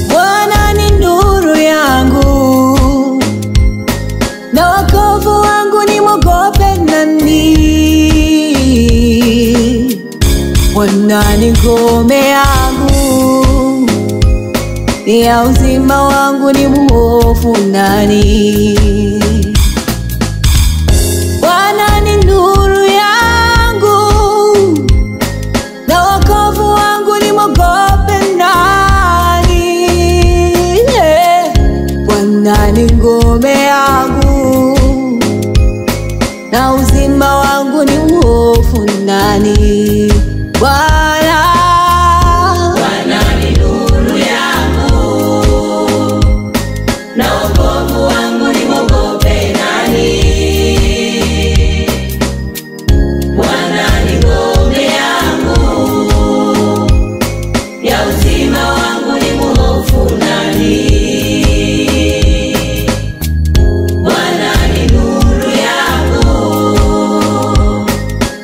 Bwana ni nuru yangu na wokovu wangu, nimwogope nani? Bwana ni ngome yangu ya uzima wangu, nimhofu nani? Bwana ni nuru yangu na wokovu wangu, nimwogope nani? Bwana ni ngome yangu na uzima wangu, nimhofu nani? Bwana ni nuru yangu na wokovu wangu, nimwogope nani? Bwana ni ngome yangu ya uzima wangu, nimhofu nani? Bwana ni nuru yangu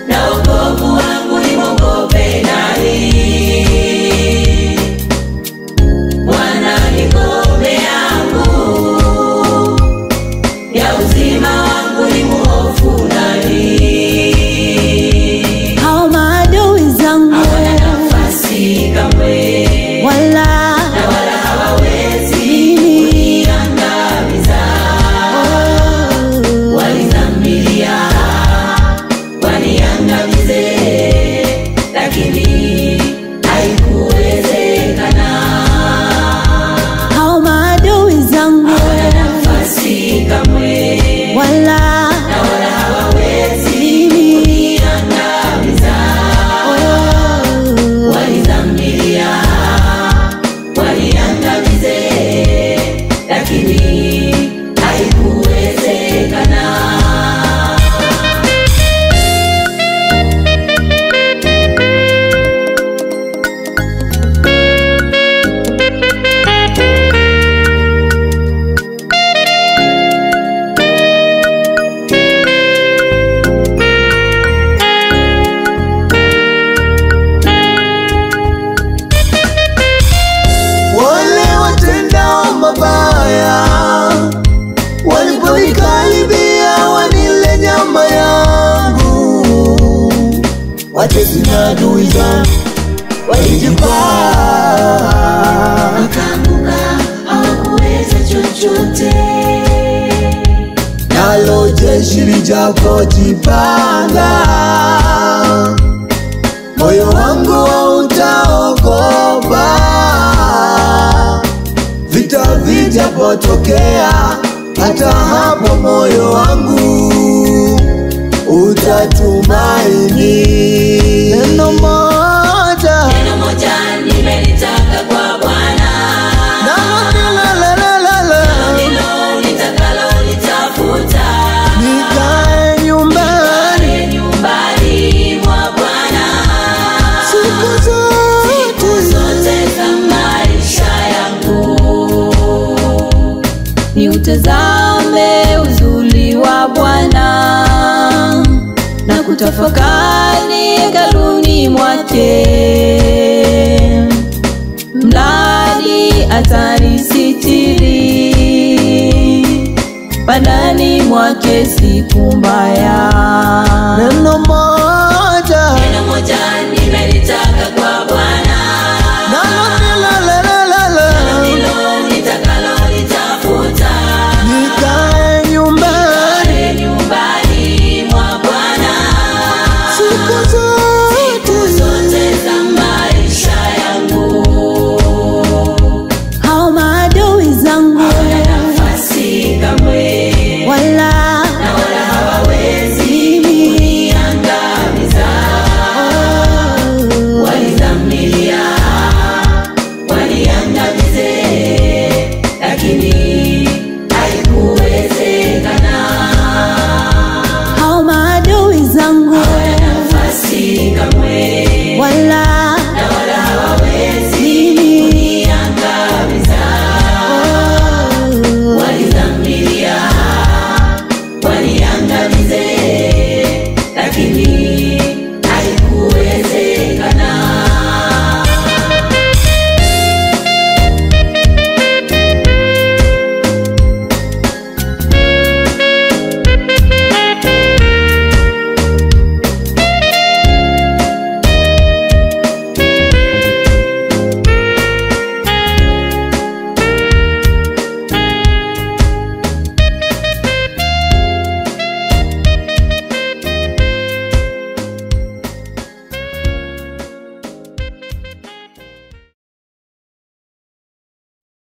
na wokovu wangu, nimwogope nani? Bwana ni ngome yangu ya uzima wangu, nimhofu nani? hao maadui zangu Hawana nafasi kamwe, wala na wala hawawezi kuniangamiza. Walizamilia waniangamize, lakini haikuwezekana. hao maadui zangu Hawana nafasi kamwe, wala na wala hawawezi kuniangamiza. Walizamilia waniangamize, lakini haikuwezekana. Wale watendao mabaya waliponikaribia wanile nyama yangu, watesi na adui zangu walijikwaa, Wakaanguka, hawakuweza chochote. nalo jeshi lijapojipanga, moyo wangu hautaogopa. Vita vijapotokea, hata hapo moyo wangu utatumaini. Neno moja Nimelitaka kwa Bwana, ndilo nitakalo litafuta, nikae nyumbani nyumbani mwa Bwana siku zote. za maisha yangu. ni utazame uzuri wa Bwana na kutafakari hekaluni mwake, mradi atanisitiri bandani mwake siku mbaya. Neno moja Nimelitaka kwa Bwana,